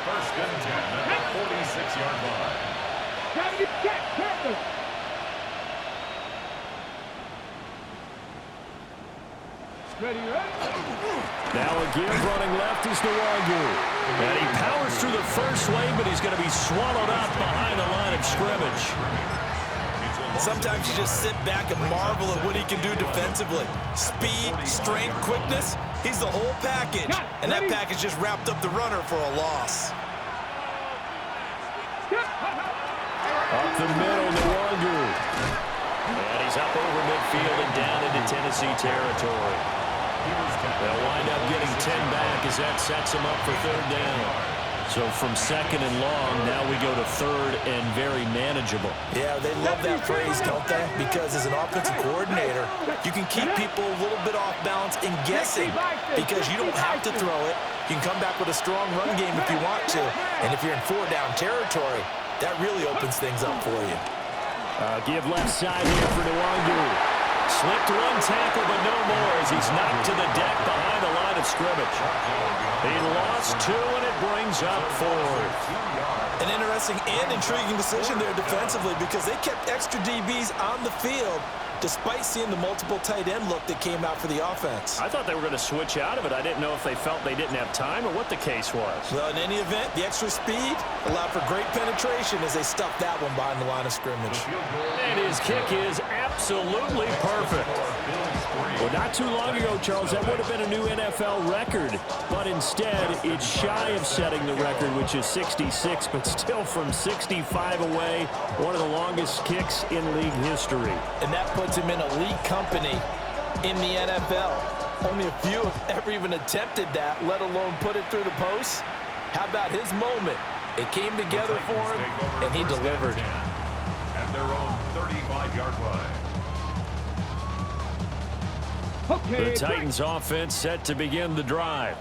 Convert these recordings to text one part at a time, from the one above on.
First and 10 at the 46-yard line. Ready, ready. Now again running left is Nwangu. And he powers through the first lane, but he's going to be swallowed up behind the line of scrimmage. Sometimes you just sit back and marvel at what he can do defensively. Speed, strength, quickness, he's the whole package. And that package just wrapped up the runner for a loss. Up the middle, Nwangu. And he's up over midfield and down into Tennessee territory. They'll wind up getting 10 back as that sets him up for third down. So from second and long, now we go to third and very manageable. Yeah, they love that phrase, don't they? Because as an offensive coordinator, you can keep people a little bit off balance and guessing because you don't have to throw it. You can come back with a strong run game if you want to. And if you're in four-down territory, that really opens things up for you. Give left side here for Nwangu. Slipped one tackle, but no more as he's knocked to the deck behind the line of scrimmage. He lost two, and it brings up fourth. An interesting and intriguing decision there defensively because they kept extra DBs on the field despite seeing the multiple tight end look that came out for the offense. I thought they were going to switch out of it. I didn't know if they felt they didn't have time or what the case was. Well, in any event, the extra speed allowed for great penetration as they stuffed that one behind the line of scrimmage. And his kick is absolutely perfect. Well, not too long ago, Charles, that would have been a new NFL record. But instead, it's shy of setting the record, which is 66, but still from 65 away, one of the longest kicks in league history. And that puts him in elite company in the NFL. Only a few have ever even attempted that, let alone put it through the post. How about his moment? It came together for him, and he delivered. At their own 35-yard line. The Titans offense set to begin the drive.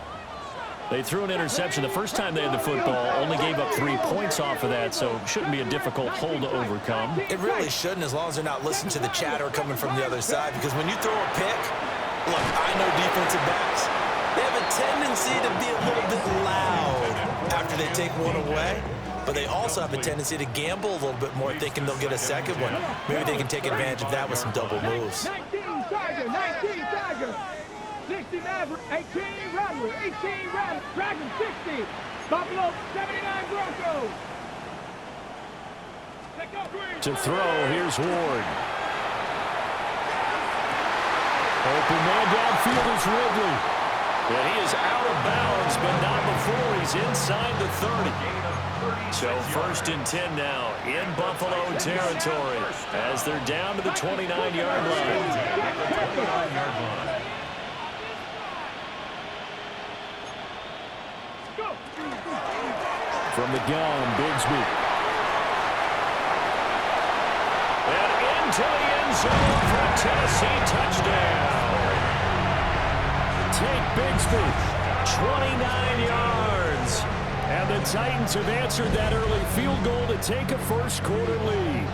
They threw an interception the first time they had the football, only gave up 3 points off of that, so it shouldn't be a difficult hole to overcome. It really shouldn't, as long as they're not listening to the chatter coming from the other side, because when you throw a pick, look, I know defensive backs, they have a tendency to be a little bit loud after they take one away, but they also have a tendency to gamble a little bit more, thinking they'll get a second one. Maybe they can take advantage of that with some double moves. 19 Tiger, 60 Maverick, 18 Rattler, 18 Rattler, Dragon 60, Buffalo 79 Broncos. To throw, here's Ward. Open man downfield is Ridley. And he is out of bounds, but not before he's inside the 30. So first and 10 now in Buffalo territory as they're down to the 29-yard line. From the gun, Bigsby. And into the end zone for a Tennessee touchdown. Take Bigsby, 29 yards. And the Titans have answered that early field goal to take a first-quarter lead.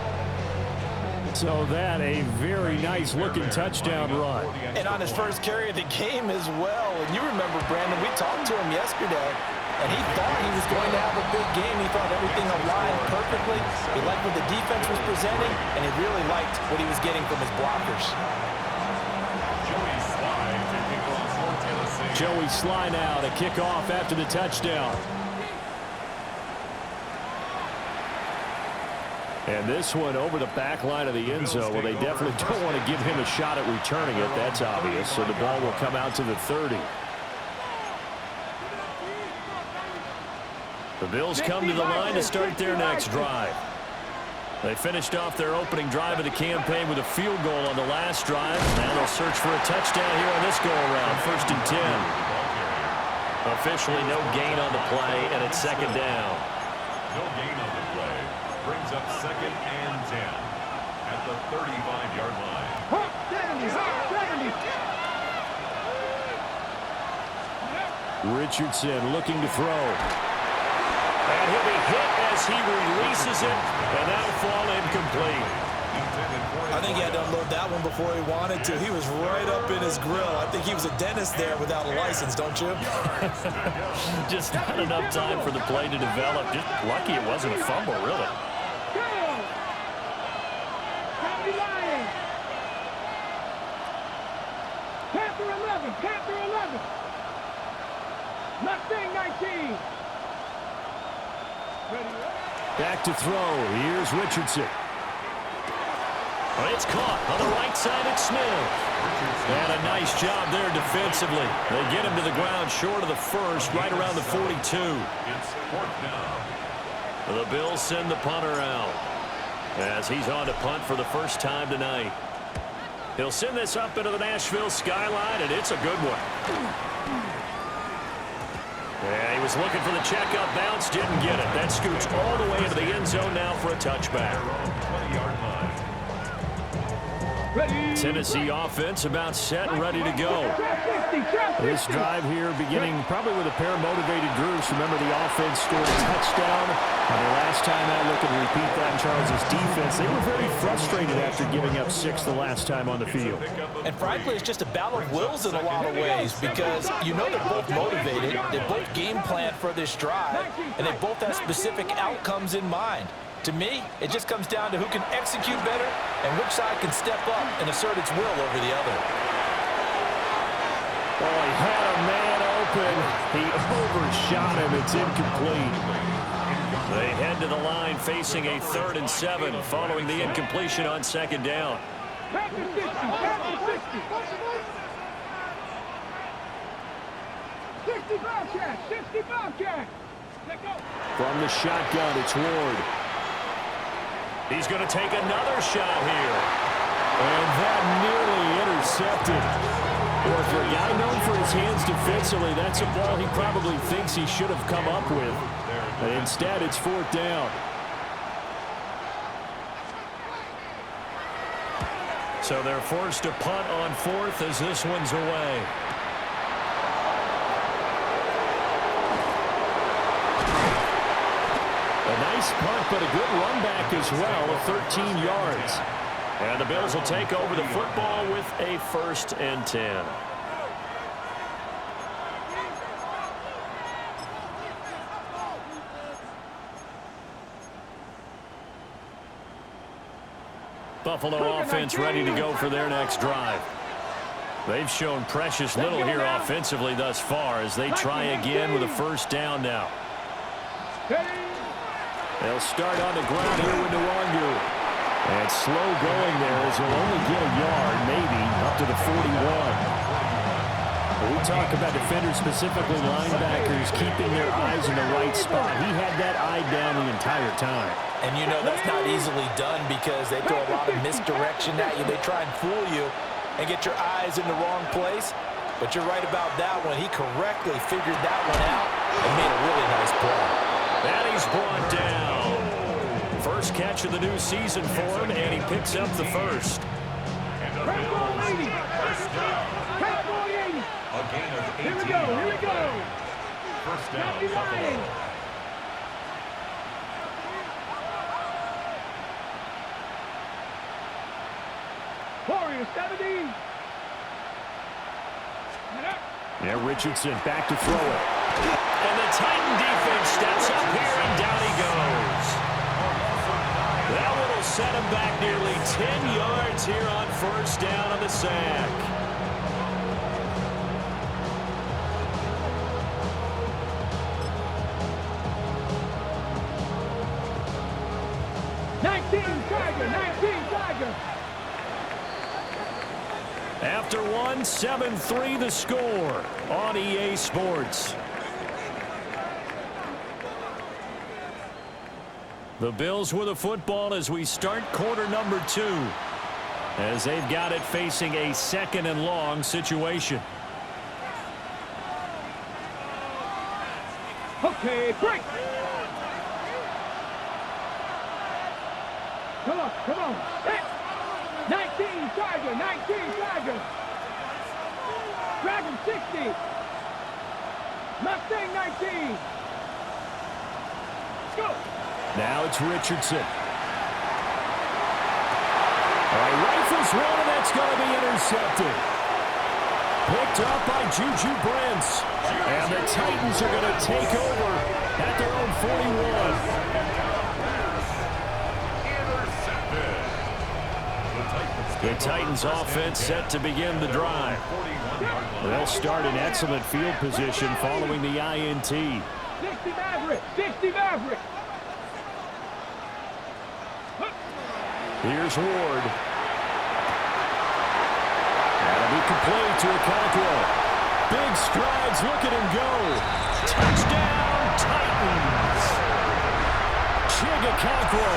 So that a very nice-looking touchdown run. And on his first carry of the game as well. And you remember, Brandon, we talked to him yesterday, and he thought he was going to have a big game. He thought everything aligned perfectly. He liked what the defense was presenting, and he really liked what he was getting from his blockers. Joey Sly now to kick off after the touchdown. And this one over the back line of the end zone. Well, they definitely don't want to give him a shot at returning it. That's obvious. So the ball will come out to the 30. The Bills come to the line to start their next drive. They finished off their opening drive of the campaign with a field goal on the last drive. Now they'll search for a touchdown here on this go-around. First and 10. Officially no gain on the play, and it's second down. No gain on the play. Brings up second and 10 at the 35-yard line. 70. Richardson looking to throw. And he'll be hit as he releases it, and that'll fall incomplete. I think he had to unload that one before he wanted to. He was right up in his grill. I think he was a dentist there without a license, don't you? Just not enough time for the play to develop. Just lucky it wasn't a fumble, really. Panther 11, Panther 11. Mustang 19. Back to throw. Here's Richardson. It's caught on the right side. It's Smith. And a nice job there defensively. They get him to the ground short of the first, right around the 42. It's 4th down. The Bills send the punter out as he's on to punt for the first time tonight. He'll send this up into the Nashville skyline, and it's a good one. Yeah, he was looking for the checkup bounce, didn't get it. That scoots all the way into the end zone now for a touchback. 20-yard line. Tennessee offense about set and ready to go. This drive here beginning probably with a pair of motivated groups. Remember, the offense scored a touchdown. And the last time out, looking to repeat that in Charles' defense, they were very frustrated after giving up 6 the last time on the field. And frankly, it's just a battle of wills in a lot of ways because you know they're both motivated, they both game plan for this drive, and they both have specific outcomes in mind. To me, it just comes down to who can execute better and which side can step up and assert its will over the other. Oh, he had a man open. He overshot him. It's incomplete. They head to the line facing a 3rd and 7 following the incompletion on 2nd down. Panther 60, Panther 60. 60 Bobcat, 60 Bobcat. Let go. From the shotgun, it's Ward. He's going to take another shot here. And that nearly intercepted. Well, for a guy known for his hands defensively, that's a ball he probably thinks he should have come up with. But instead, it's 4th down. So they're forced to punt on 4th as this one's away. A nice punt, but a good run back as well of 13 yards. And the Bills will take over the football with a 1st and 10. Buffalo offense ready to go for their next drive. They've shown precious little here offensively thus far as they try again with a 1st down now. They'll start on the ground here with Nwangu. And slow going there as he'll only get a yard, maybe, up to the 41. When we talk about defenders, specifically linebackers, keeping their eyes in the right spot. He had that eye down the entire time. And you know that's not easily done because they throw a lot of misdirection at you. They try and fool you and get your eyes in the wrong place. But you're right about that one. He correctly figured that one out and made a really nice play. And he's brought down. First catch of the new season for him, and he picks up the 1st. And the Bills, 1st down. A gain of 18. Here we go, here we go. 1st down, Buffalo. Warriors 70. Yeah, Richardson back to throw it. And the Titan defense steps up here, and down he goes. That one will set him back nearly 10 yards here on 1st down on the sack. Tiger. After one, 7-3 the score on EA Sports. The Bills with a football as we start quarter number 2, as they've got it facing a 2nd and long situation. Okay, break. Come on. Hit. 19 Tiger. Dragon 60. Mustang 19. Let's go. Now it's Richardson. All right, rifles one, and that's going to be intercepted. Picked up by Juju Brents. And the Titans are going to take over at their own 41. The Titans offense set to begin the drive. They'll start in excellent field position following the INT. 60 Maverick! 60 Maverick! Here's Ward. That'll be complete to Okonkwo. Big strides, look at him go. Touchdown, Titans. Chig Okonkwo,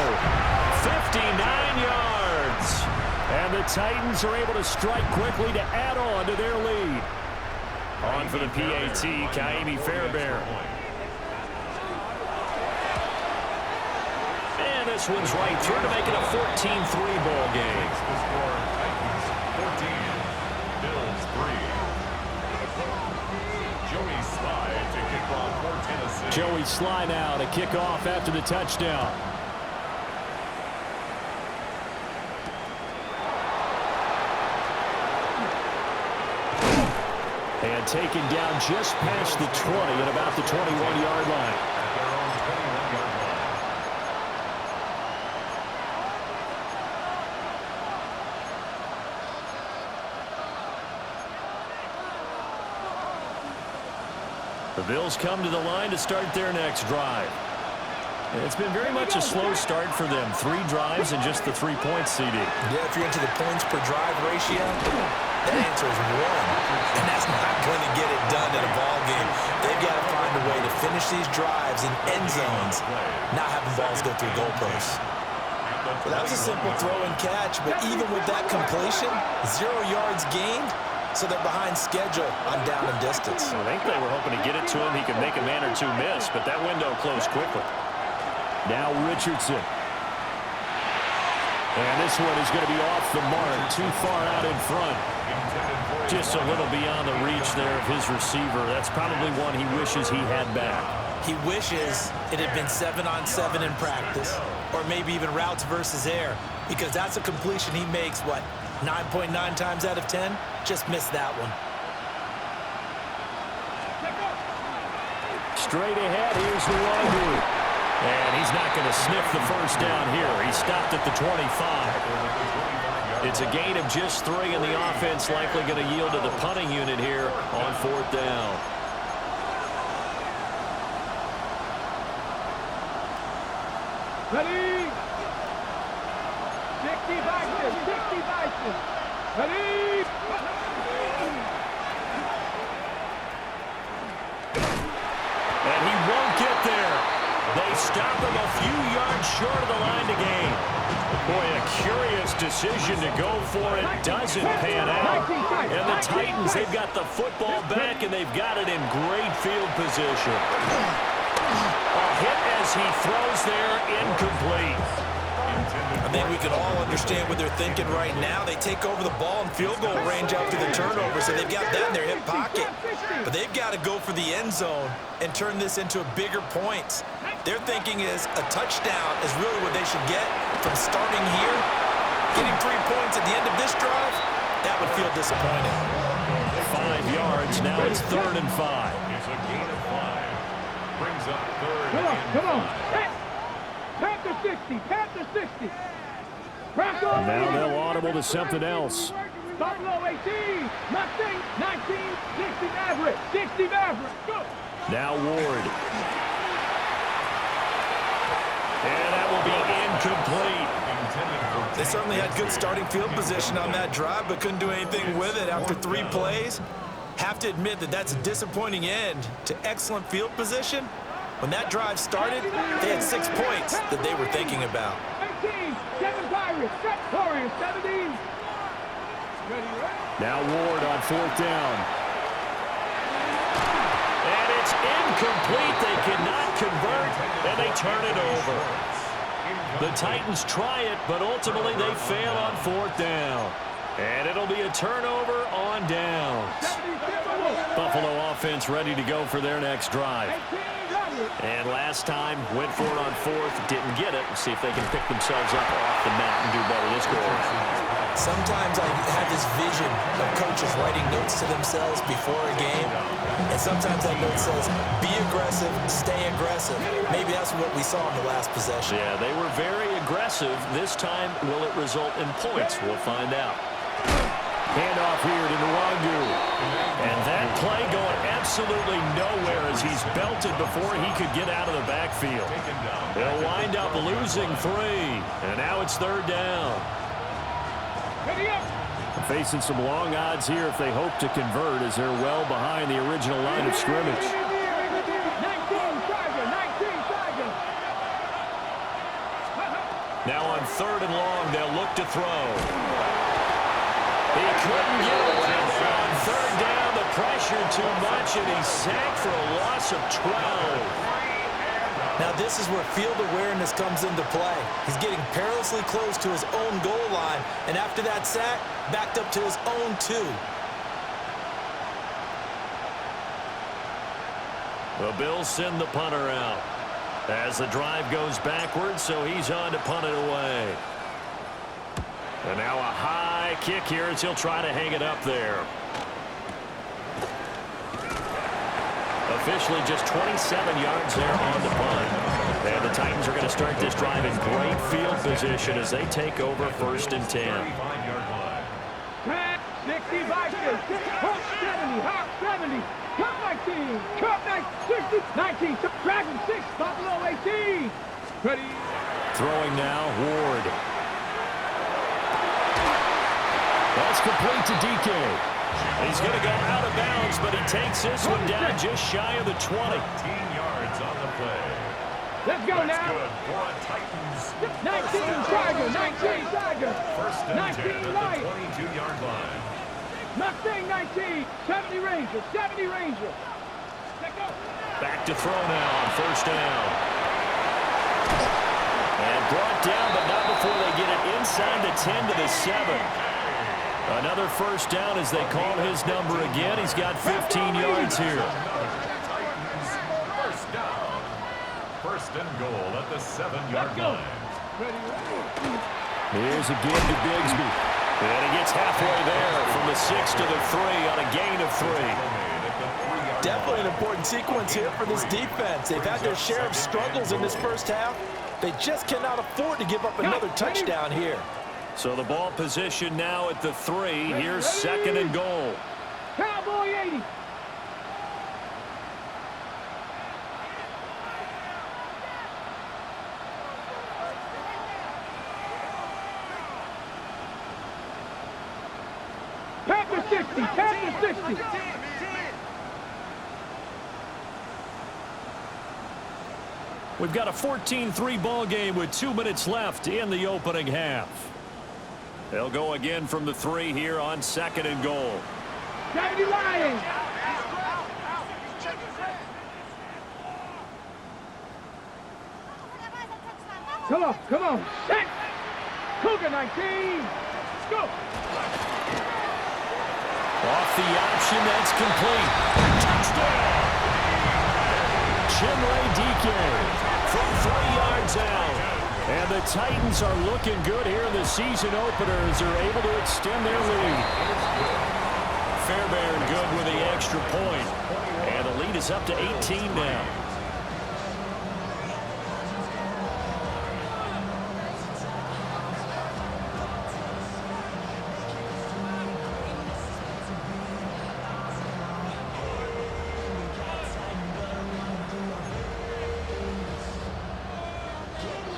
59 yards. And the Titans are able to strike quickly to add on to their lead. On for the PAT, Ka'imi Fairbairn. And this one's right through to make it a 14-3 ball game. The score, Titans 14, Bills 3. Joey Sly to kick off for Tennessee. Joey Sly now to kick off after the touchdown. And taken down just past the 20 at about the 21-yard line. At their own 21-yard line. The Bills come to the line to start their next drive. It's been very much a slow start for them. 3 drives and just the 3 points, CD. Yeah, if you're into the points per drive ratio, that answer is 1. And that's not going to get it done in a ball game. They've got to find a way to finish these drives in end zones, not having balls go through goalposts. Well, that was a simple throw and catch, but even with that completion, 0 yards gained, so they're behind schedule on down and distance. I think they were hoping to get it to him. He could make a man or two miss, but that window closed quickly. Now Richardson. And this one is going to be off the mark, too far out in front. Just a little beyond the reach there of his receiver. That's probably one he wishes he had back. He wishes it had been 7-on-7 in practice, or maybe even routes versus air, because that's a completion he makes, 9.9 times out of 10? Just missed that one. Straight ahead, here's Nwangwu. And he's not going to sniff the first down here. He stopped at the 25. It's a gain of just 3, and the offense likely going to yield to the punting unit here on 4th down. Ready? 60 Bison! 60 Bison! Ready? And he won't get there. They stop him a few yards short of the line to gain. Boy, a curious decision to go for it. Doesn't pan out. And the Titans, they've got the football back, and they've got it in great field position. A hit as he throws there, incomplete. I think we can all understand what they're thinking right now. They take over the ball in field goal range after the turnover, so they've got that in their hip pocket. But they've got to go for the end zone and turn this into a bigger points. Their thinking is a touchdown is really what they should get from starting here. Getting 3 points at the end of this drive, that would feel disappointing. 5 yards, now it's 3rd and 5. It's a gain of 5. Brings up 3rd Come on, and come on. 5. Panther 60, Panther 60. Bronco And now they'll audible to something else. Buffalo 18, nothing, 19, 60 Maverick, 60 Maverick, go. Now Ward. And that will be incomplete. They certainly had good starting field position on that drive, but couldn't do anything with it after 3 plays. Have to admit that that's a disappointing end to excellent field position. When that drive started, they had 6 points that they were thinking about. 18, 7 Pirates, 7 Warriors, 17. Ready, ready. Now Ward on 4th down. And it's incomplete. They cannot convert, and they turn it over. The Titans try it, but ultimately they fail on 4th down. And it'll be a turnover on downs. Buffalo offense ready to go for their next drive. And last time, went for it on fourth, didn't get it. We'll see if they can pick themselves up off the mat and do better this go around. Sometimes I have this vision of coaches writing notes to themselves before a game, and sometimes that note says, be aggressive, stay aggressive. Maybe that's what we saw in the last possession. Yeah, they were very aggressive. This time, will it result in points? We'll find out. Handoff here to Nwangu. And that play going absolutely nowhere as he's belted before he could get out of the backfield. They'll wind up losing 3. And now it's third down. Facing some long odds here if they hope to convert as they're well behind the original line of scrimmage. Now on third and long, they'll look to throw. He couldn't get away on third down. The pressure too much, and he's sacked for a loss of 12. Now this is where field awareness comes into play. He's getting perilously close to his own goal line, and after that sack, backed up to his own 2. The Bills send the punter out as the drive goes backwards, so he's on to punt it away. And now a high kick here as he'll try to hang it up there. Officially just 27 yards there on the punt. And the Titans are going to start this drive in great field position as they take over first and 10. 60 Vikings, Hawk 70, Hawk 70, Cup 19, Cup 60, 19, Dragon 6, Buffalo 18. Ready. Throwing now, Ward. That's complete to DK. He's going to go out of bounds, but he takes this one down just shy of the 20. 19 yards on the play. Let's go That's now. good for a Titans. 19 Tiger, 19 Tiger, First and 19 10 at Lion, the 22-yard line. Mustang 19, 70 Ranger, 70 Ranger. Let's go. Back to throw now on first down. And brought down, but not before they get it inside the 10 to the 7. Another first down as they call his number again. He's got 15 yards here. Titans, first down. First and goal at the 7-yard line. Here's a give to Bigsby. And he gets halfway there from the 6 to the 3 on a gain of 3. Definitely an important sequence here for this defense. They've had their share of struggles in this first half. They just cannot afford to give up another touchdown here. So the ball position now at the 3. Here's second and goal. Cowboy 80. Panther 60, Panther 60. We've got a 14-3 ball game with 2 minutes left in the opening half. They'll go again from the 3 here on second and goal. 70 Lions. Come on, come on. Set. Cougar 19. Go. Off the option, that's complete. Touchdown! Chimere Dike from 3 yards out. And the Titans are looking good here in the season opener as they're able to extend their lead. Fairbairn good with the extra point. And the lead is up to 18 now.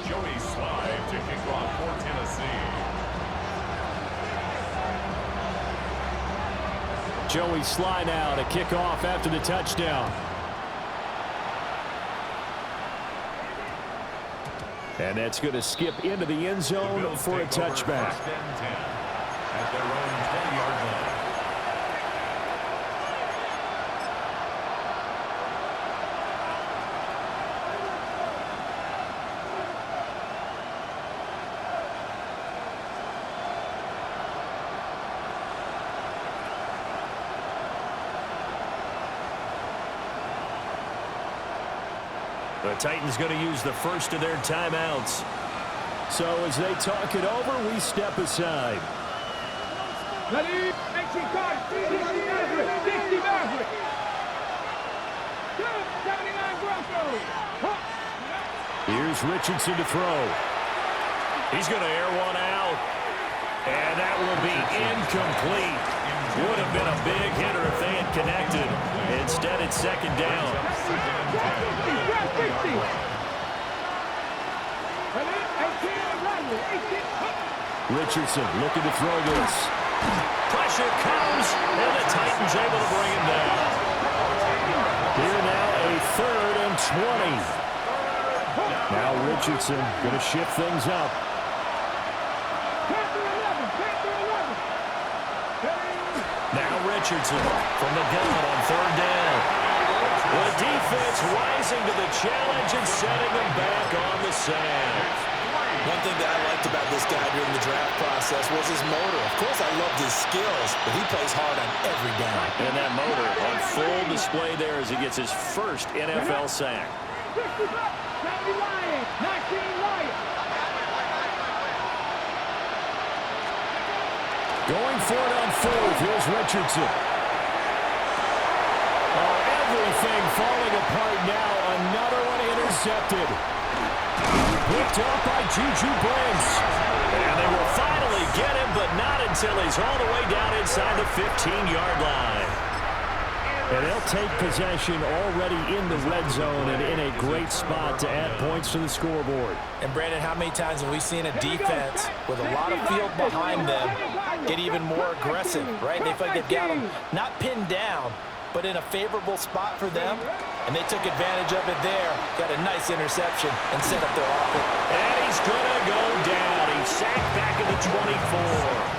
Joey Slide to kick off for Tennessee. Joey Slye now to kick off after the touchdown. And that's going to skip into the end zone for a touchback. First and 10 at their own 20-yard line. The Titans going to use the first of their timeouts. So as they talk it over, we step aside. Ready? 18 cards, 60 Maverick, 60 Maverick. 79 Broncos. Here's Richardson to throw. He's going to air one out. And that will be incomplete. Would have been a big hitter if they had connected. Instead, it's second down. Richardson looking to throw this. Pressure comes, and the Titans able to bring him down. Here now a 3rd and 20. Now Richardson going to shift things up. Now Richardson from the gun on 3rd down. The defense rising to the challenge and setting them back on the sand. One thing that I liked about this guy during the draft process was his motor. Of course, I loved his skills, but he plays hard on every down. And that motor on full display there as he gets his first NFL sack. Going for it on 4th. Here's Richardson. Oh, everything falling apart now. Another one intercepted. Picked up by Juju Brents. And they will finally get him, but not until he's all the way down inside the 15-yard line. And they'll take possession already in the red zone and in a great spot to add points to the scoreboard. And, Brandon, how many times have we seen a defense with a lot of field behind them get even more aggressive, right? They feel like they've got them not pinned down, but in a favorable spot for them, and they took advantage of it there. Got a nice interception and set up their offense. And he's going to go down. He's sacked back at the 24.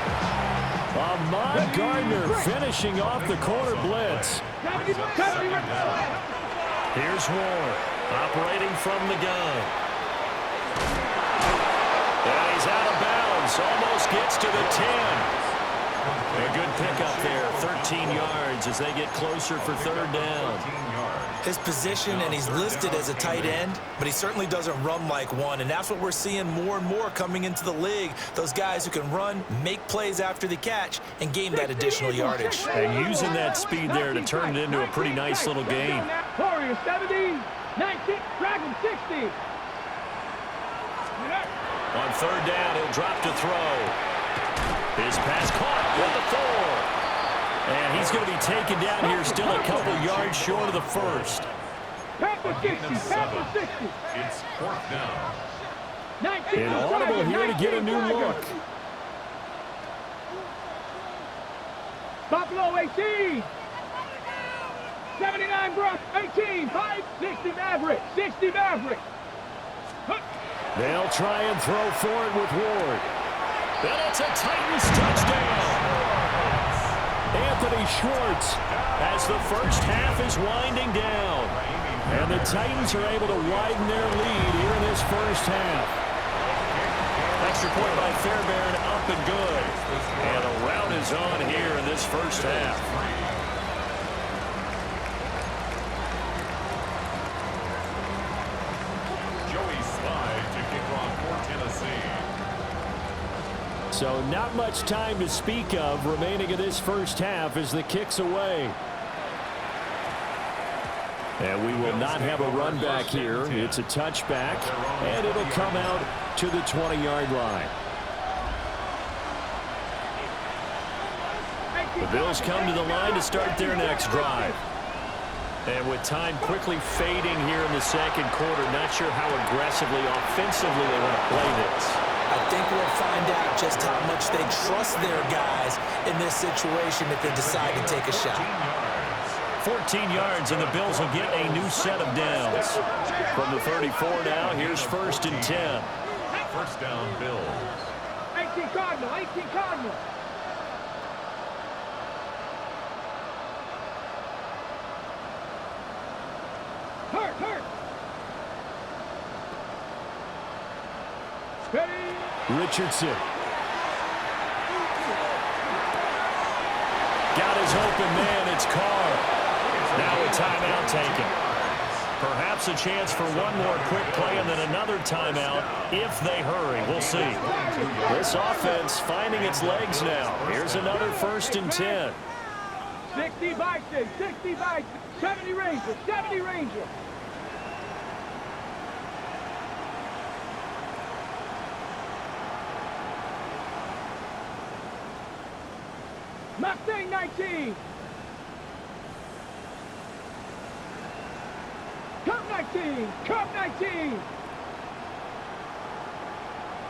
Ahmad Gardner finishing off the corner blitz. Here's Warren operating from the gun. And he's out of bounds. Almost gets to the 10. A good pickup there, 13 yards as they get closer for 3rd down. His position, and he's listed as a tight end, but he certainly doesn't run like one, and that's what we're seeing more and more coming into the league. Those guys who can run, make plays after the catch, and gain that additional yardage. And using that speed there to turn it into a pretty nice little game. Warriors 70, 19, Dragon 60. On 3rd down, he'll drop to throw. His pass caught with the 4. And he's going to be taken down here, still a couple yards short of the first. Panther 60, Panther 60. It's 4th down. And Audible here to get a new look. Buffalo 18. 79 Brock 18. 5, 60 Maverick. 60 Maverick. They'll try and throw for it with Ward. And it's a Titans touchdown. Anthony Schwartz as the first half is winding down. And the Titans are able to widen their lead here in this first half. Extra point by Fairbairn, up and good. And a rout is on here in this first half. Joey Slye to kick off for Tennessee. So not much time to speak of remaining in this first half as the kick's away. And we will not have a run back here. It's a touchback, and it'll come out to the 20-yard line. The Bills come to the line to start their next drive. And with time quickly fading here in the second quarter, not sure how aggressively, offensively they want to play this. I think we'll find out just how much they trust their guys in this situation if they decide to take a shot. 14 yards, and the Bills will get a new set of downs. From the 34 now, here's 1st and 10. 1st down, Bills. 18 Cardinal, 18 Cardinal. Hurt. Ready. Richardson. Got his open man, it's Carr. Now a timeout taken. Perhaps a chance for one more quick play and then another timeout if they hurry. We'll see. This offense finding its legs now. Here's another 1st and 10. 60 Vikings, 60 Vikings, 70 Rangers, 70 Rangers. Mustang 19. Cup 19, Cup 19.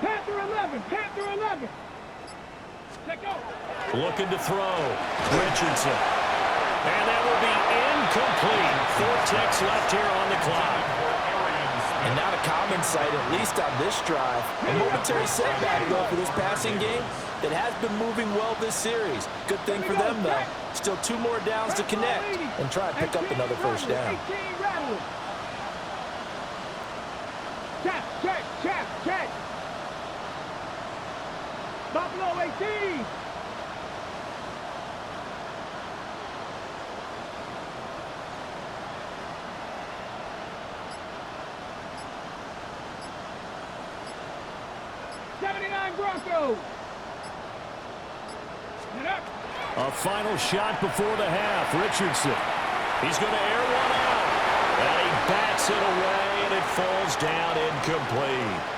Panther 11, Panther 11. Check out. Looking to throw. Richardson. And that will be incomplete. 4 ticks left here on the clock. And not a common sight, at least on this drive. A momentary setback, though, for this passing game that has been moving well this series. Good thing for them, though. Still 2 more downs to connect and try and pick up another 1st down. Check, check, check, check. Buffalo 18. Broncos. A final shot before the half. Richardson. He's going to air one out. And he bats it away, and it falls down incomplete.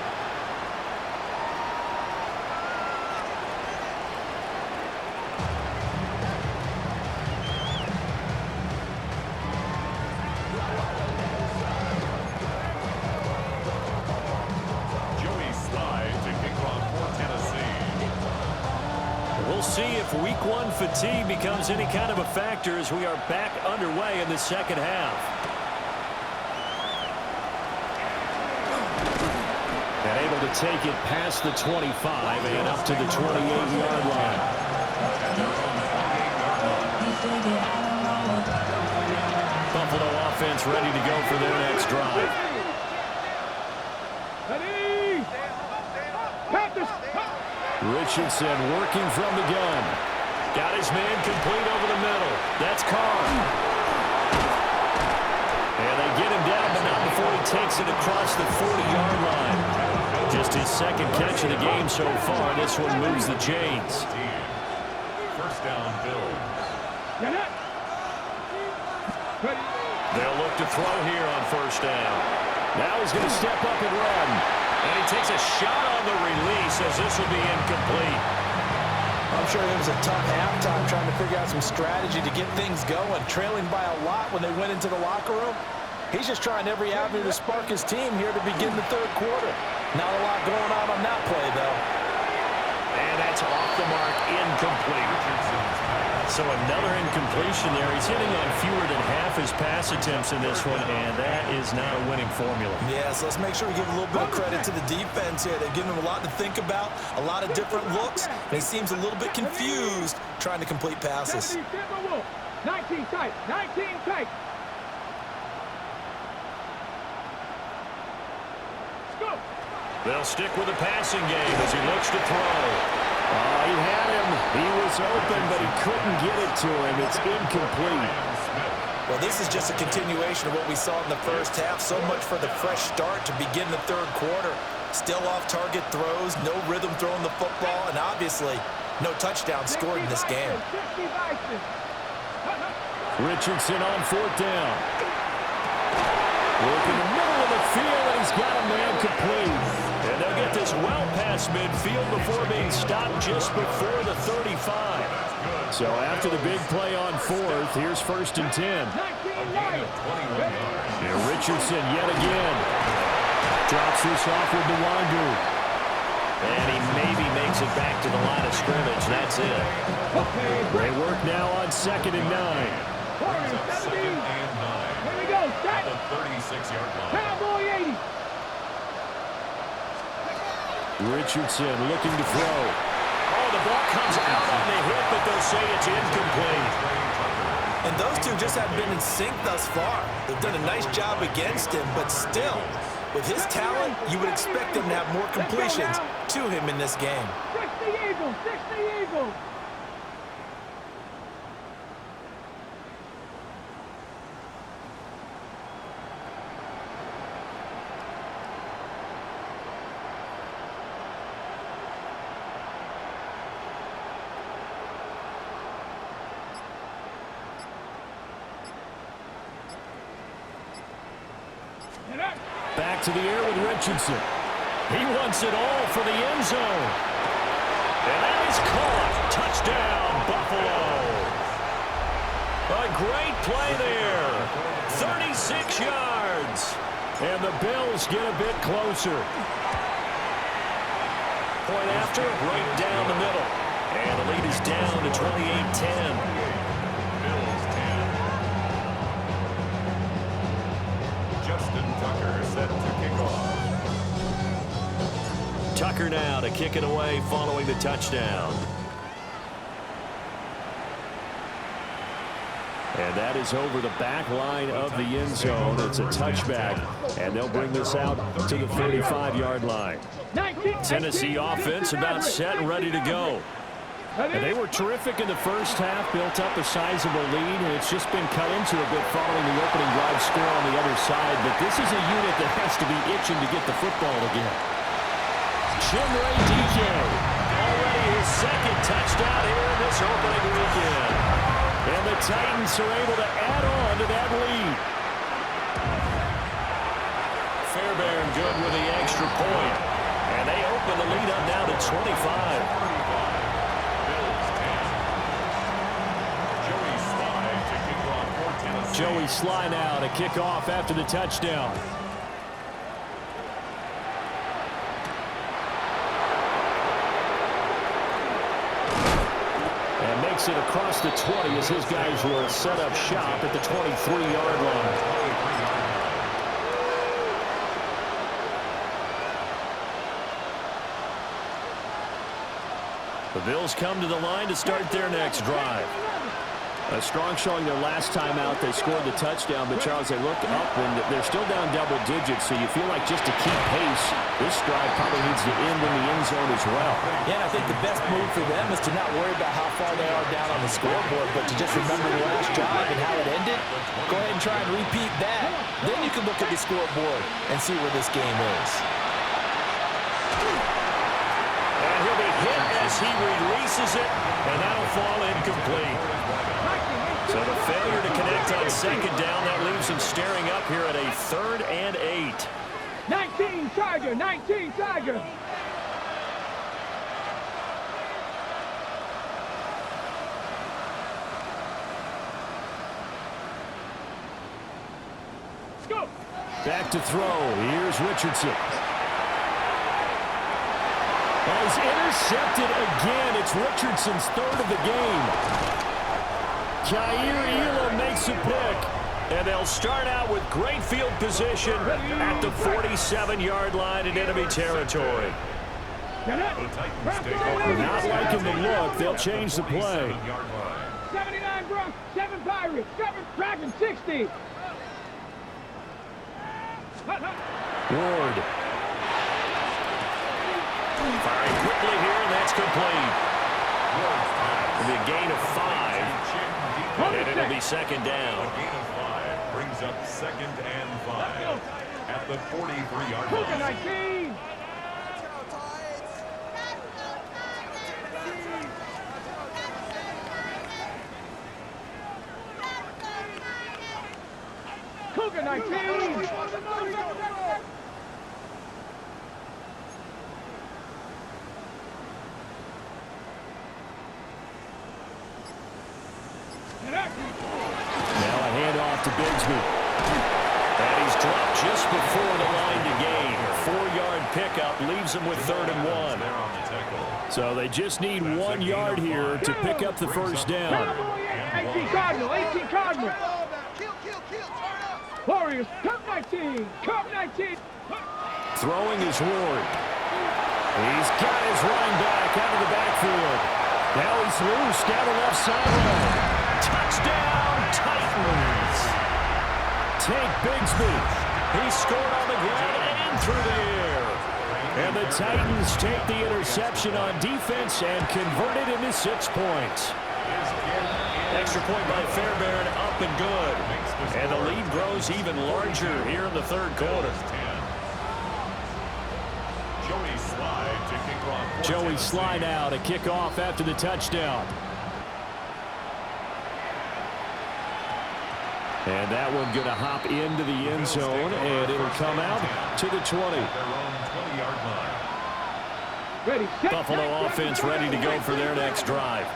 See if week 1 fatigue becomes any kind of a factor as we are back underway in the 2nd half. And able to take it past the 25 and up to the 28-yard line. Buffalo offense ready to go for their next drive. Richardson working from the gun. Got his man complete over the middle. That's Carr. And they get him down, but not before he takes it across the 40-yard line. Just his 2nd catch of the game so far. This one moves the chains. 1st down, Bills. They'll look to throw here on 1st down. Now he's going to step up and run. And he takes a shot on the release as this will be incomplete. I'm sure it was a tough halftime trying to figure out some strategy to get things going, trailing by a lot when they went into the locker room. He's just trying every avenue to spark his team here to begin the 3rd quarter. Not a lot going on that play, though. And that's off the mark, incomplete. So another incompletion there. He's hitting on fewer than half his pass attempts in this one, and that is not a winning formula. Yeah, so let's make sure we give a little bit of credit to the defense here. They've given him a lot to think about, a lot of different looks, and he seems a little bit confused trying to complete passes. 19 tight, 19 tight. They'll stick with the passing game as he looks to throw. He had him. He was open, but he couldn't get it to him. It's incomplete. Well, this is just a continuation of what we saw in the 1st half. So much for the fresh start to begin the 3rd quarter. Still off-target throws, no rhythm throwing the football, and obviously no touchdown scored in this game. Richardson on 4th down. Work in the middle of the field, and he's got a man complete. And they'll get this well past midfield before being stopped just before the 35. So after the big play on 4th, here's 1st and 10. And Richardson yet again. Drops this off with the Wangu. And he maybe makes it back to the line of scrimmage. That's it. They work now on 2nd and 9. 2nd and 9. Here we go. Set. The 36-yard line. Cowboy 80. Richardson looking to throw. Oh, the ball comes out on the hip, but they'll say it's incomplete. And those two just haven't been in sync thus far. They've done a nice job against him, but still, with his talent, you would expect him to have more completions to him in this game. 60 Eagles, 60 Eagles. Back to the air with Richardson. He wants it all for the end zone. And that is caught. Touchdown, Buffalo. A great play there. 36 yards. And the Bills get a bit closer. Point after, right down the middle. And the lead is down to 28-10. Bills 10. Justin Tucker set to kick off. Tucker now to kick it away following the touchdown. And that is over the back line of the end zone. It's a touchback, and they'll bring this out to the 35-yard line. Tennessee offense about set and ready to go. And they were terrific in the first half, built up a sizable lead, and it's just been cut into a bit following the opening drive score on the other side. But this is a unit that has to be itching to get the football again. Chimere DJ, already his second touchdown here in this opening weekend. And the Titans are able to add on to that lead. Fairbairn good with the extra point. And they open the lead up now to 25. Joey Sly now to kick off after the touchdown. And makes it across the 20 as his guys will set up shop at the 23-yard line. The Bills come to the line to start their next drive. A strong showing their last time out. They scored the touchdown, but Charles, they look up and they're still down double digits, so you feel like just to keep pace, this drive probably needs to end in the end zone as well. Yeah, and I think the best move for them is to not worry about how far they are down on the scoreboard, but to just remember the last drive and how it ended. Go ahead and try and repeat that. Then you can look at the scoreboard and see where this game is. And he'll be hit as he releases it, and that'll fall incomplete. So the failure to connect on second down, that leaves him staring up here at a 3rd and 8. 19 Charger, 19 Charger. Go. Back to throw. Here's Richardson. Has intercepted again. It's Richardson's 3rd of the game. Jair Elam makes a pick, and they'll start out with great field position at the 47-yard line in enemy territory. Not liking the look, they'll change the play. 79 Bronx, 7 Pirates, 7 Dragon, 60. Ward. Firing quickly here, and that's complete. It'll be a gain of 5. And it'll be second down. A gain of 5 brings up 2nd and 5 at the 43-yard line. 19. Cougar 19. Now a handoff to Bigsby. And he's dropped just before the line to gain. 4-yard pickup leaves him with 3rd and 1. So they just need 1 yard here to pick up the first down. 18 Cardinal, 18 Cardinal. Warriors, Cup 19, Cup 19. Throwing is Ward. He's got his running back out of the backfield. Now he's loose down the left sideline. Touchdown, Titans. Take Bigsby. He scored on the ground and through the air. And the Titans take the interception on defense and convert it into 6 points. Extra point by Fairbairn, up and good. And the lead grows even larger here in the 3rd quarter. Joey Sly now to kick off after the touchdown. And that one going to hop into the end zone, and it'll come out to the 20. Their own 20-yard line. Ready, set, Buffalo offense ready to go for their next drive.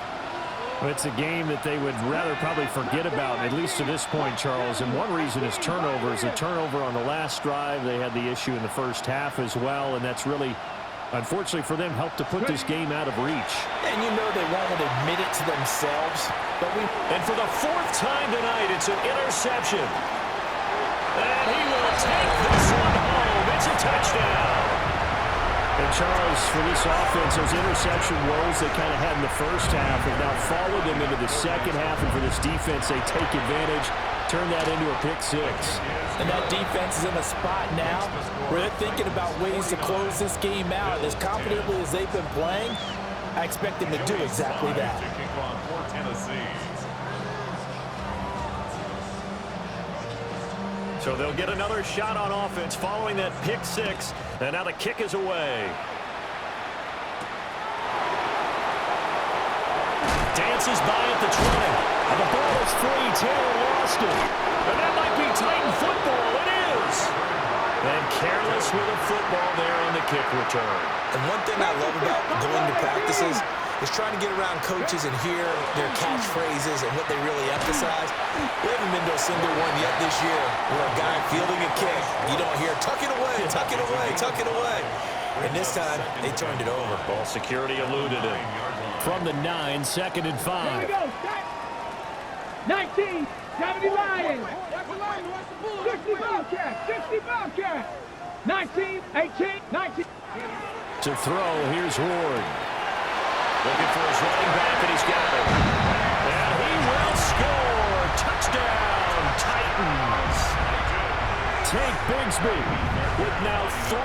It's a game that they would rather probably forget about, at least to this point, Charles. And one reason is turnovers. A turnover on the last drive. They had the issue in the first half as well, and that's really, unfortunately for them, helped to put this game out of reach. And you know they won't admit it to themselves. And for the fourth time tonight, it's an interception. And he will take this one home. It's a touchdown. And Charles, for this offense, those interception woes they kind of had in the first half have now followed them into the second half. And for this defense, they take advantage, turn that into a pick six. And that defense is in a spot now where they're thinking about ways to close this game out. As confidently as they've been playing, I expect them to do exactly that. To kick off for Tennessee. So they'll get another shot on offense following that pick six. And now the kick is away. Dances by at the 20. And the ball is free. Taylor lost it. And that might be Titan football. It is. And careless with a football there on the kick return. And one thing I love about going to practices is trying to get around coaches and hear their catchphrases and what they really emphasize. We haven't been to a single one yet this year where a guy fielding a kick, you don't hear, tuck it away, tuck it away, tuck it away. And this time, they turned it over. Ball security eluded it. From the 9, 2nd and 5. Here we go, set. 19, 70 Lions. 60 Bobcats, 60 Bobcats. 19, 18, 19. To throw, here's Ward. Looking for his running back, and he's got it. And he will score. Touchdown, Titans. Tank Bigsby with now 3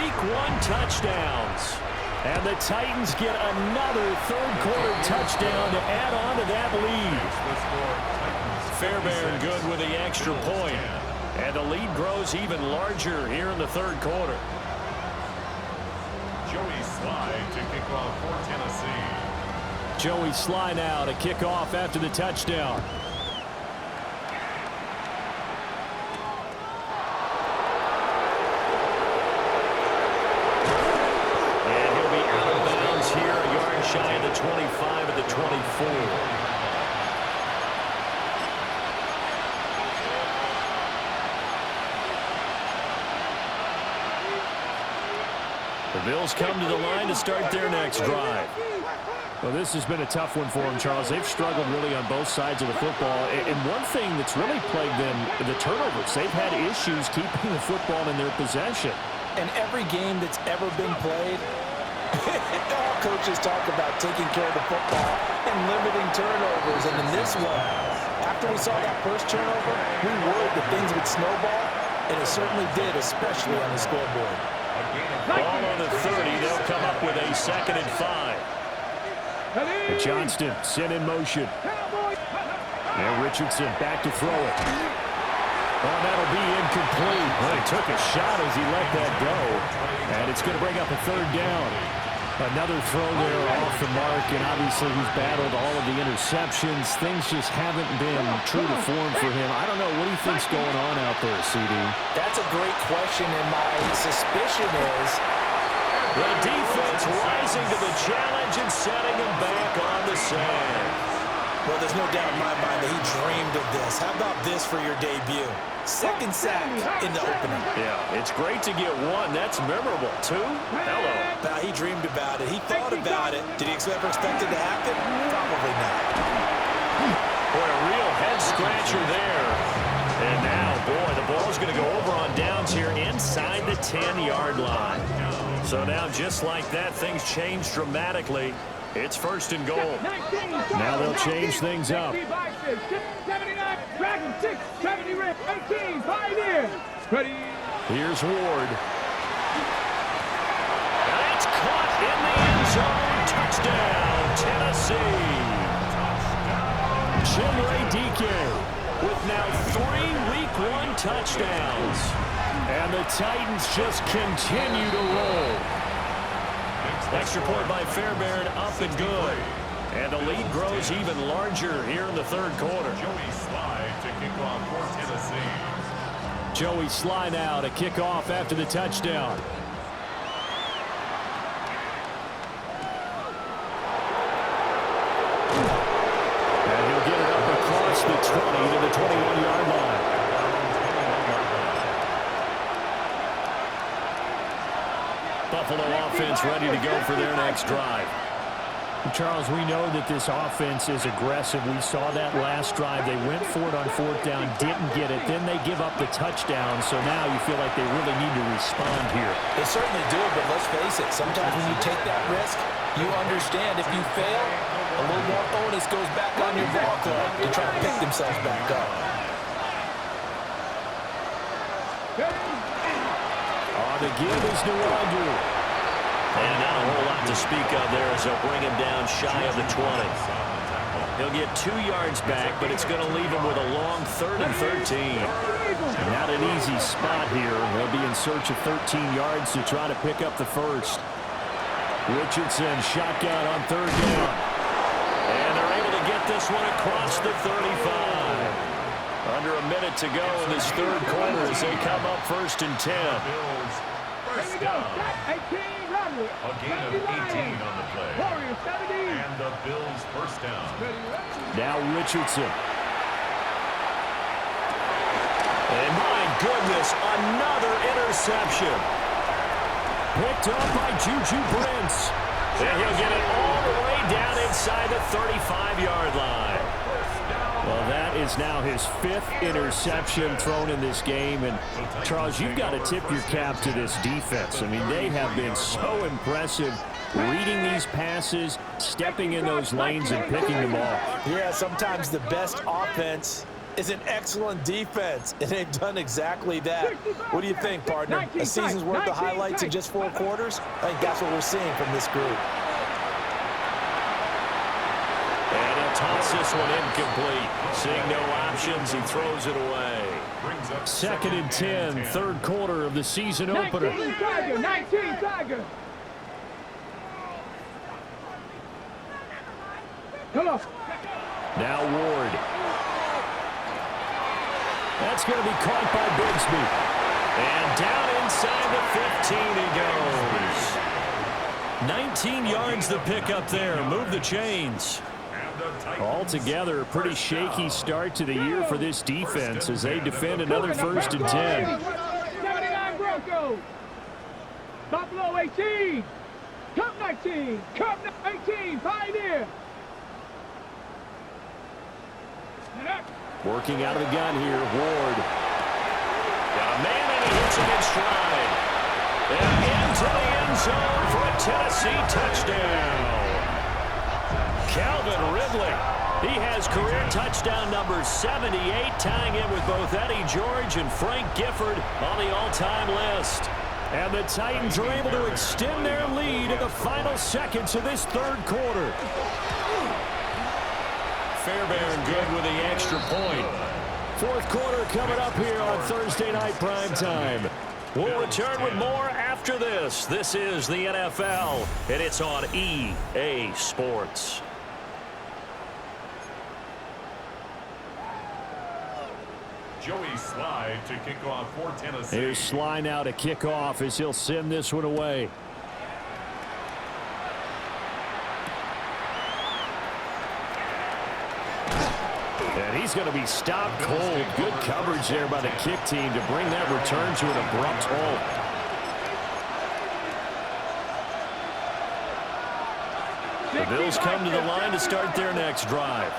Week 1 touchdowns. And the Titans get another third-quarter touchdown to add on to that lead. Fairbairn good with the extra point. And the lead grows even larger here in the third quarter. Joey Slye to kick off for Tennessee. Joey Slye now to kick off after the touchdown. And he'll be out of bounds here, a yard shy of the 25 at the 24. The Bills come to the line to start their next drive. Well, this has been a tough one for them, Charles. They've struggled really on both sides of the football. And one thing that's really plagued them, the turnovers. They've had issues keeping the football in their possession. And every game that's ever been played, all coaches talk about taking care of the football and limiting turnovers. And in this one, after we saw that first turnover, we worried that things would snowball, and it certainly did, especially on the scoreboard. Ball on the 30. They'll come up with a 2nd and 5. And Johnston sent in motion. And Richardson back to throw it. Oh, that'll be incomplete. Well, he took a shot as he let that go. And it's going to bring up a 3rd down. Another throw there off the mark, and obviously he's battled all of the interceptions. Things just haven't been true to form for him. I don't know. What do you think's going on out there, CD? That's a great question, and my suspicion is the defense rising to the challenge and setting him back on the sand. Well, there's no doubt in my mind that he dreamed of this. How about this for your debut? 2nd sack in the opening. Yeah, it's great to get 1. That's memorable. 2? Hello. Now, he dreamed about it. He thought about it. Did he ever expect it to happen? Probably not. Boy, a real head-scratcher there. And now, boy, the ball's going to go over on downs here inside the 10-yard line. So now, just like that, things change dramatically. It's 1st and goal. Now they'll change things up. 79, Dragon 6, 70, 18, Pioneer. Ready. Here's Ward. That's caught in the end zone. Touchdown, Tennessee. Chimere Dike with now 3 Week 1 touchdowns. And the Titans just continue to roll. Extra point by Fairbairn, up and good. And the lead grows even larger here in the third quarter. Joey Slye to kick off for Tennessee. Joey Slye now to kick off after the touchdown. And he'll get it up across the 20 to the 21-yard line. Buffalo offense ready to go for their next drive. Charles, we know that this offense is aggressive. We saw that last drive. They went for it on fourth down, didn't get it. Then they give up the touchdown. So now you feel like they really need to respond here. They certainly do, but let's face it. Sometimes when you take that risk, you understand if you fail, a little more onus goes back on your ball club to try to pick themselves back up. On the give is Nwangwu. And not a whole lot to speak of there as they'll bring him down shy of the 20. He'll get 2 yards back, but it's going to leave him with a long 3rd and 13. Not an easy spot here. They'll be in search of 13 yards to try to pick up the first. Richardson shotgun on 3rd down. And they're able to get this one across the 35. Under a minute to go in this third quarter as they come up 1st and 10. Bills first down. A gain of 18 on the play. And the Bills first down. Now Richardson. And my goodness, another interception. Picked up by Juju Brents. And he'll get it all the way down inside the 35-yard line. Well, that is now his 5th interception thrown in this game. And, Charles, you've got to tip your cap to this defense. I mean, they have been so impressive reading these passes, stepping in those lanes, and picking them off. Yeah, sometimes the best offense is an excellent defense, and they've done exactly that. What do you think, partner? A season's worth of highlights in just 4 quarters? I think that's what we're seeing from this group. And he'll toss this one incomplete. Seeing no options, he throws it away. 2nd and 10, 3rd quarter of the season opener. 19 Tiger. Come on. Now Ward. That's going to be caught by Bigsby. And down inside the 15 he goes. 19 yards the pickup there. Move the chains. Altogether, a pretty shaky start to the year for this defense as they defend another 1st and 10. 79 Broncos. Buffalo 18. Cup 19. Cup 18. Pioneer. Working out of the gun here, Ward. Got a man and he hits it in stride. And into the end zone for a Tennessee touchdown. Calvin Ridley. He has career touchdown number 78, tying in with both Eddie George and Frank Gifford on the all-time list. And the Titans are able to extend their lead in the final seconds of this 3rd quarter. Fairbairn good with the extra point. 4th quarter coming up here on Thursday Night Primetime. We'll return with more after this. This is the NFL, and it's on EA Sports. Joey Slye to kick off for Tennessee. Here's Slye now to kick off as he'll send this one away. And he's going to be stopped cold. Good coverage there by the kick team to bring that return to an abrupt halt. The Bills come to the line to start their next drive.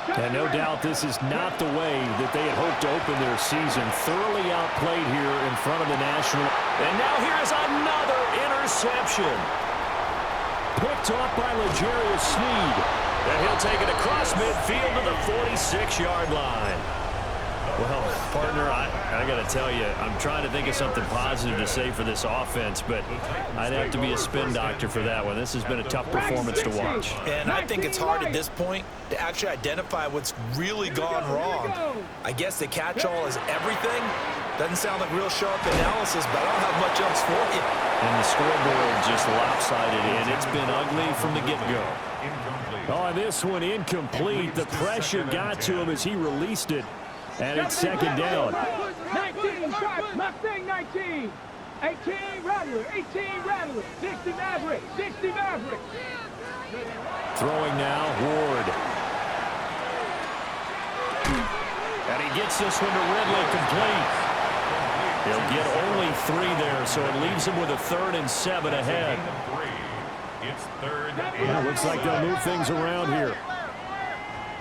And no doubt this is not the way that they had hoped to open their season. Thoroughly outplayed here in front of the National. And now here's another interception. Picked off by L'Jarius Sneed. And he'll take it across midfield to the 46-yard line. Well, partner, I got to tell you, I'm trying to think of something positive to say for this offense, but I'd have to be a spin doctor for that one. This has been a tough performance to watch. And I think it's hard at this point to actually identify what's really gone wrong. I guess the catch-all is everything, Doesn't sound like real sharp analysis, but I don't have much else for you. And the scoreboard just lopsided in. It's been ugly from the get-go. Oh, this one incomplete. The pressure got to him as he released it. And it's second down. 19, Mustang 19. 18, Rattler. 18, Rattler. 60, Maverick. 60, Maverick. Throwing now, Ward. And he gets this one to Ridley complete. He'll get only 3 there, so it leaves him with a 3rd and 7 ahead. It's 3rd Yeah, and looks like they'll move things around here.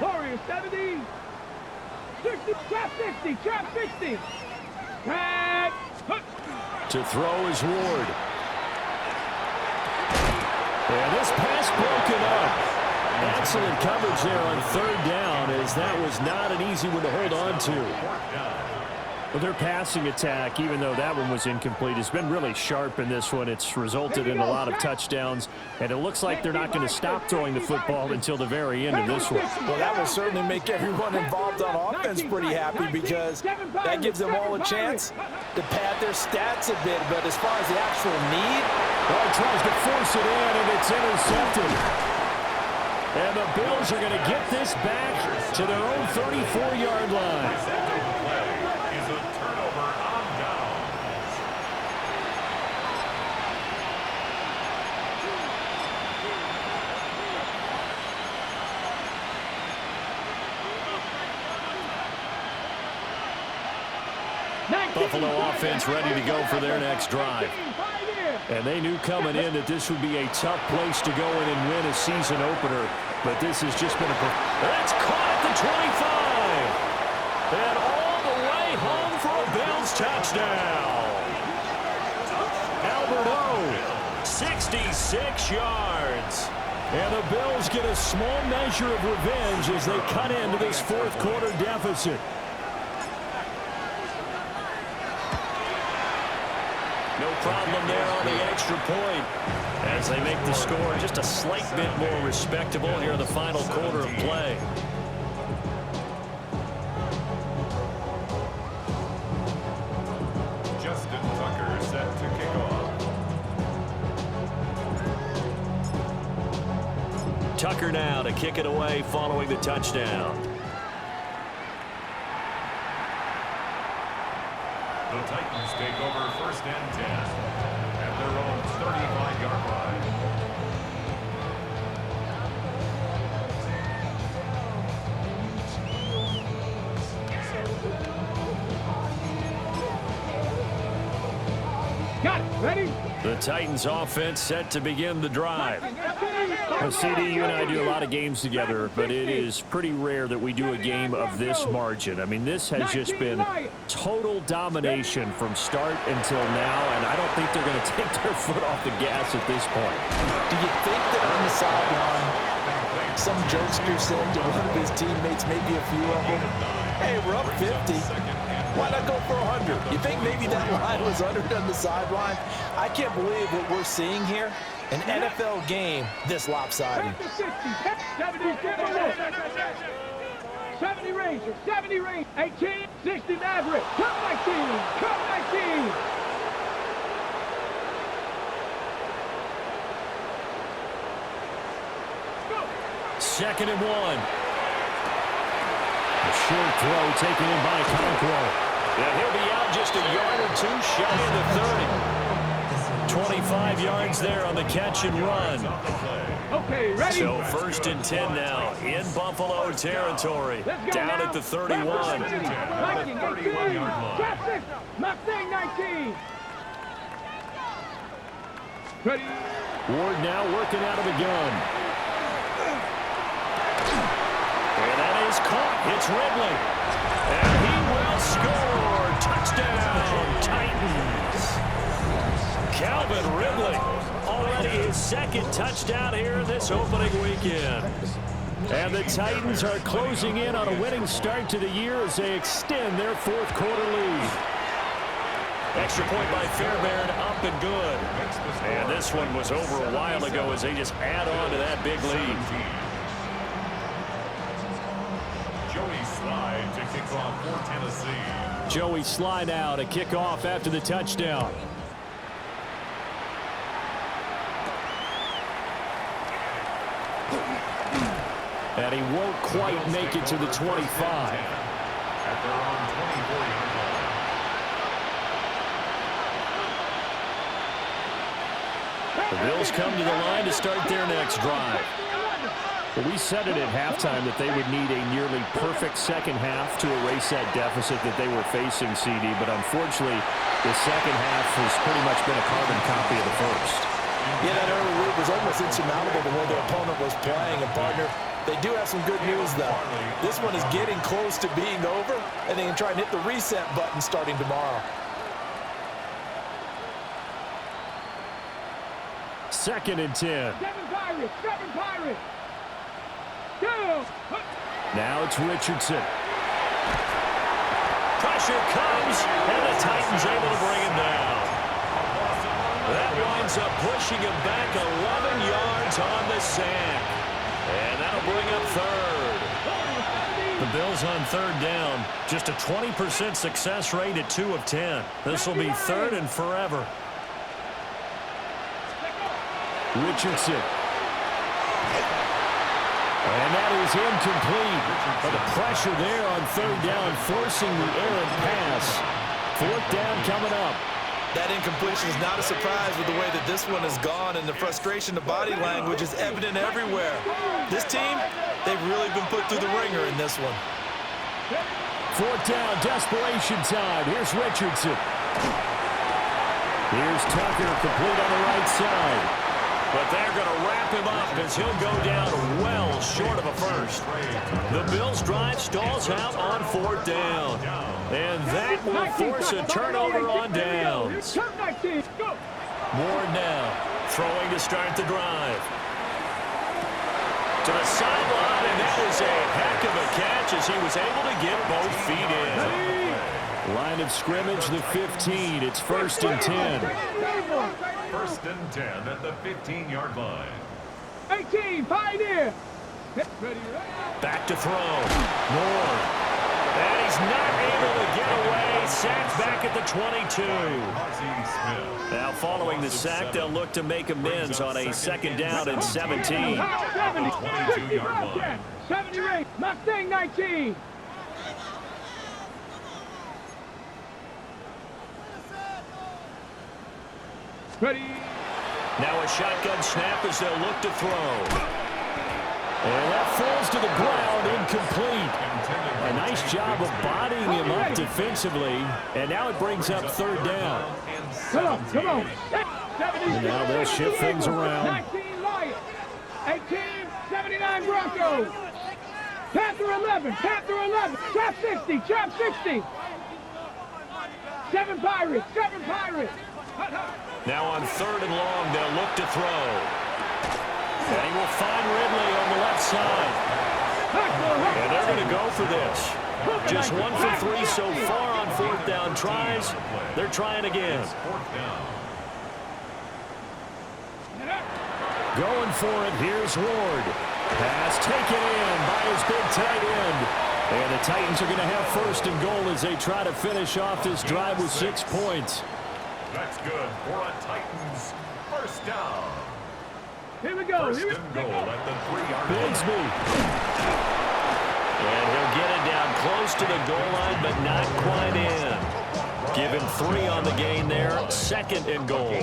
Warriors 70. 60, trap 60, trap 60. Tag. To throw is Ward. And this pass broken up. Excellent coverage there on 3rd down, as that was not an easy one to hold on to. Well, their passing attack, even though that one was incomplete, has been really sharp in this one. It's resulted in a lot of touchdowns, and it looks like they're not going to stop throwing the football until the very end of this one. Well, that will certainly make everyone involved on offense pretty happy, because that gives them all a chance to pad their stats a bit. But as far as the actual need, well, he tries to force it in, and it's intercepted. And the Bills are going to get this back to their own 34-yard line. Buffalo offense ready to go for their next drive. And they knew coming in that this would be a tough place to go in and win a season opener. But this has just been a... That's caught at the 25. And all the way home for a Bills touchdown. Albert O, 66 yards. And the Bills get a small measure of revenge as they cut into this 4th quarter deficit. No problem there on the extra point as they make the score just a slight bit more respectable here in the final quarter of play. Justin Tucker set to kick off. Tucker now to kick it away following the touchdown. The Titans take over 1st and 10 at their own 35-yard line. Got it. Ready? The Titans offense set to begin the drive. Well, CD, you and I do a lot of games together, but it is pretty rare that we do a game of this margin. I mean, this has just been total domination from start until now, and I don't think they're going to take their foot off the gas at this point. do you think that on the sideline, some jokester said to one of his teammates, maybe a few of them, hey, we're up 50. Why not go for 100? You think maybe that line was uttered on the sideline? I can't believe what we're seeing here. An NFL game this lopsided. 70 Rangers, 70 Rangers, 18, 60 Maverick, cut 19, cut 19. Second and 1. A short throw taken in by Conquo. Yeah, he'll be out just a yard or 2 shy of the 30. 25 yards there on the catch and run. Okay, ready? So 1st and 10 now in Buffalo territory. Down at the 31. Viking 18, Cat 6, Mustang 19. Ready? Ward now working out of the gun. And that is caught. It's Ridley. And he will score. Touchdown, Titans. Calvin Ridley, already his 2nd touchdown here this opening weekend. And the Titans are closing in on a winning start to the year as they extend their 4th quarter lead. Extra point by Fairbairn, up and good. And this one was over a while ago as they just add on to that big lead. Joey Slye to kick off for Tennessee. Joey Sly now to kick off after the touchdown. And he won't quite make it to the 25. At their own 24-yard line. The Bills come to the line to start their next drive. Well, we said it at halftime that they would need a nearly perfect second half to erase that deficit that they were facing, CD. But unfortunately, the second half has pretty much been a carbon copy of the first. Yeah, that early lead was almost insurmountable the way their opponent was playing. And, partner, they do have some good news, though. This one is getting close to being over, and they can try and hit the reset button starting tomorrow. Second and 10. Seven Pirates. Now it's Richardson. Pressure comes, and the Titans able to bring him down. That winds up pushing him back 11 yards on the sack. And that'll bring up third. The Bills on third down. Just a 20% success rate at 2 of 10. This will be third and forever. Richardson. And that is incomplete. But the pressure there on third down, forcing the errant pass. Fourth down coming up. That incompletion is not a surprise with the way that this one has gone, and the frustration, the body language is evident everywhere. This team, they've really been put through the ringer in this one. Fourth down, desperation time. Here's Richardson. Here's Tucker, complete on the right side. But they're going to wrap him up as he'll go down well short of a first. The Bills' drive stalls out on fourth down. And that will force a turnover on downs. Moore now, Throwing to start the drive. To the sideline, and that is a heck of a catch as he was able to get both feet in. line of scrimmage, the 15. It's first and 10. First and 10 at the 15-yard line. 18, Pioneer. Back to throw. Moore. And he's not able to get away. Sacked back at the 22. Now following the sack, they'll look to make amends on a second down and 17. 22-yard line. 70 rate, Mustang 19. Ready. Now a shotgun snap as they'll look to throw. And that falls to the ground, incomplete. A nice job of bodying him up defensively. And now it brings up third down. Come on, come on. 70, And now they'll shift things around. 19 Lions. 18, 79 Broncos. Panther 11, Panther 11. Trap 60, trap 60. 7 Pirates, 7 Pirates. Now on third and long, they'll look to throw. And he will find Ridley on the left side. And they're going to go for this. Just 1 for 3 so far on fourth down tries. They're trying again. Going for it, here's Ward. Pass taken in by his big tight end. And the Titans are going to have first and goal as they try to finish off this drive with 6 points. That's good for a Titans first down. Here we go. First Here we and go. goal at the 3-yard line. Bigsby. And he'll get it down close to the goal line, but not quite in. Give him 3 on the gain there. Second and goal.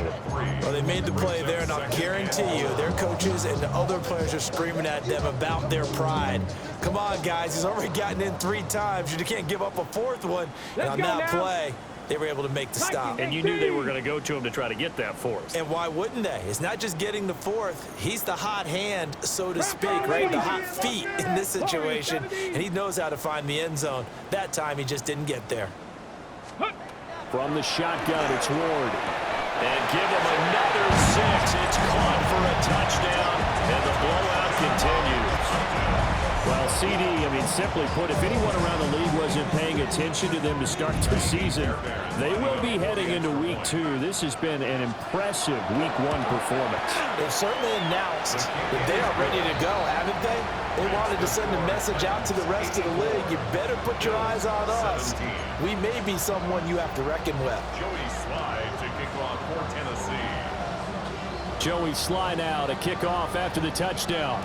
Well, they made the play there, and I'll guarantee you their coaches and the other players are screaming at them about their pride. Come on, guys. He's already gotten in 3 times. You can't give up a 4th one. And on that play, they were able to make the stop. And you knew they were going to go to him to try to get that fourth. And why wouldn't they? It's not just getting the 4th. He's the hot hand, so to speak, right? The hot feet in this situation. And he knows how to find the end zone. That time, he just didn't get there. From the shotgun, it's Ward. And give him another 6. It's caught for a touchdown, and the blowout continues. Well, CD, I mean, simply put, if anyone around the league wasn't paying attention to them to start the season, they will be heading into Week 2. This has been an impressive Week 1 performance. They've certainly announced that they are ready to go, haven't they? They wanted to send a message out to the rest of the league. You better put your eyes on us. We may be someone you have to reckon with. Joey Slye to kick off for Tennessee. Joey Slye now to kick off after the touchdown.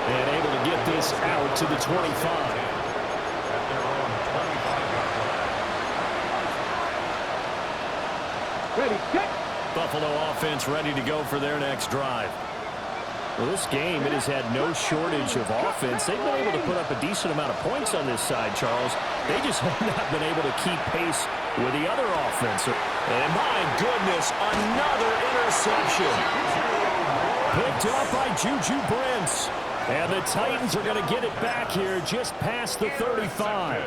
And able to get this out to the 25. Ready, set. Buffalo offense ready to go for their next drive. Well, this game, it has had no shortage of offense. They've been able to put up a decent amount of points on this side, Charles. They just have not been able to keep pace with the other offense. And my goodness, another interception. Picked up by Juju Brents. And the Titans are going to get it back here just past the 35.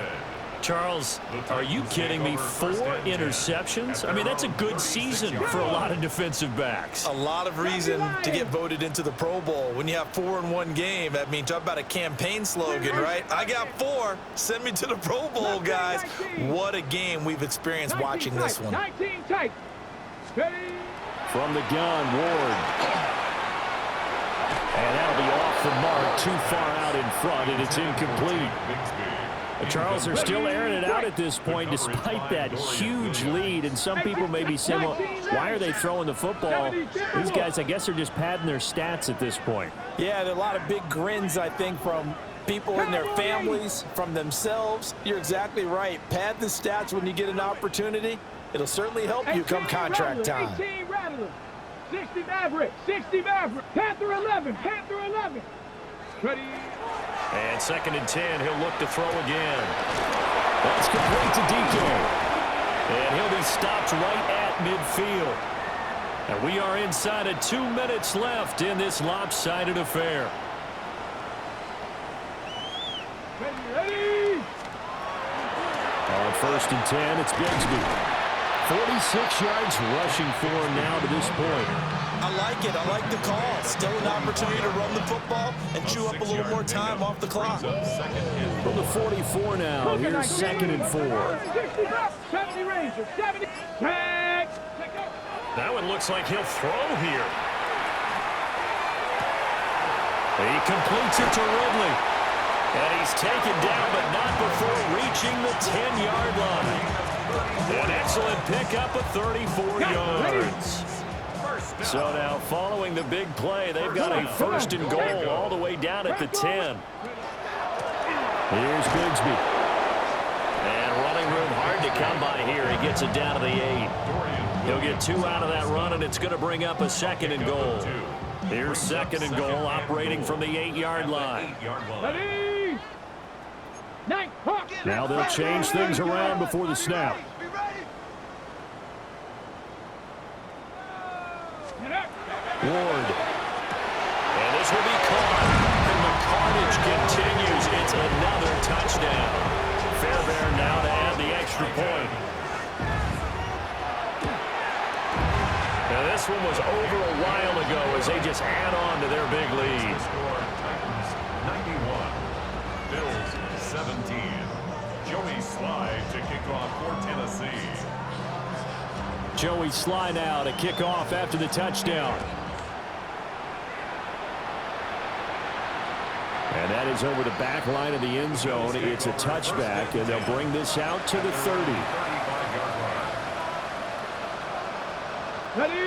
Charles, are you kidding me? 4 interceptions? I mean, that's a good season for a lot of defensive backs. A lot of reason to get voted into the Pro Bowl. When you have 4 in one game, I mean, talk about a campaign slogan, right? I got 4. Send me to the Pro Bowl, guys. What a game we've experienced watching this one. 19 tight. From the gun, Ward. And that'll be off the mark, too far out in front, and it's incomplete. Charles, they're still airing it out at this point despite that huge lead. And some people may be saying, well, why are they throwing the football? These guys, I guess, are just padding their stats at this point. Yeah, there are a lot of big grins, I think, from people and their families, from themselves. You're exactly right. Pad the stats when you get an opportunity. It'll certainly help you come contract time. 18 Rattler. 60 Maverick. 60 Maverick. Panther 11. Panther 11. Ready. And 2nd and 10, he'll look to throw again. That's complete to DK. And he'll be stopped right at midfield. And we are inside of 2 minutes left in this lopsided affair. Ready. On 1st and 10, it's Bigsby. 46 yards rushing for him now to this point. I like it. I like the call. Still an opportunity to run the football and chew up a little more time off the clock. From the 44 now, here's 2nd and 4. 70 Ranger, 70. That one looks like he'll throw here. He completes it to Ridley. And he's taken down, but not before reaching the 10-yard line. An excellent pickup of 34 yards. So now, following the big play, they've got a 1st and goal all the way down at the 10. Here's Bigsby. And running room hard to come by here. He gets it down to the 8. He'll get 2 out of that run, and it's going to bring up a 2nd and goal. Here's 2nd and goal, operating from the 8-yard line. Now they'll change things around before the snap. Ward. And this will be caught. And the carnage continues. It's another touchdown. Fairbairn now to add the extra point. Now this one was over a while ago as they just add on to their big lead. 91. Bills 17. Joey Slye to kick off for Tennessee. Joey Slye now to kick off after the touchdown. And that is over the back line of the end zone. It's a touchback, and they'll bring this out to the 30.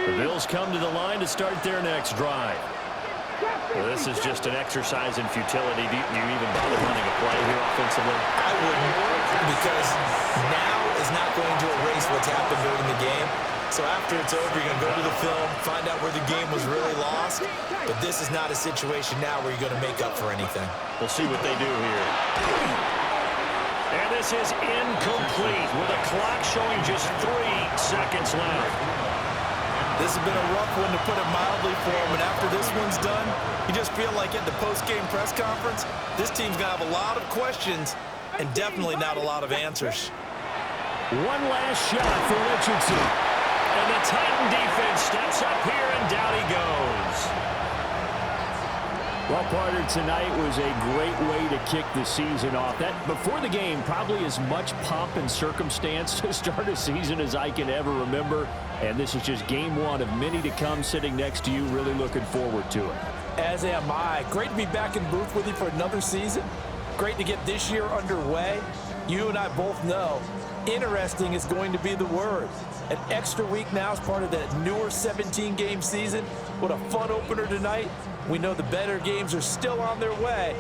The Bills come to the line to start their next drive. Well, this is just an exercise in futility. Do you even bother running a play here offensively? I wouldn't, because now is not going to erase what's happened during the game. So after it's over, you're going to go to the film, find out where the game was really lost. But this is not a situation now where you're going to make up for anything. We'll see what they do here. And this is incomplete with a clock showing just 3 seconds left. This has been a rough one, to put it mildly, for him. And after this one's done, you just feel like at the post-game press conference, this team's going to have a lot of questions and definitely not a lot of answers. One last shot for Richardson. And the Titan defense steps up here, and down he goes. Well, partner, tonight was a great way to kick the season off. That before the game, probably as much pomp and circumstance to start a season as I can ever remember. And this is just game one of many to come. Sitting next to you, really looking forward to it. As am I. Great to be back in booth with you for another season. Great to get this year underway. You and I both know interesting is going to be the word. An extra week now as part of that newer 17-game season. What a fun opener tonight. We know the better games are still on their way.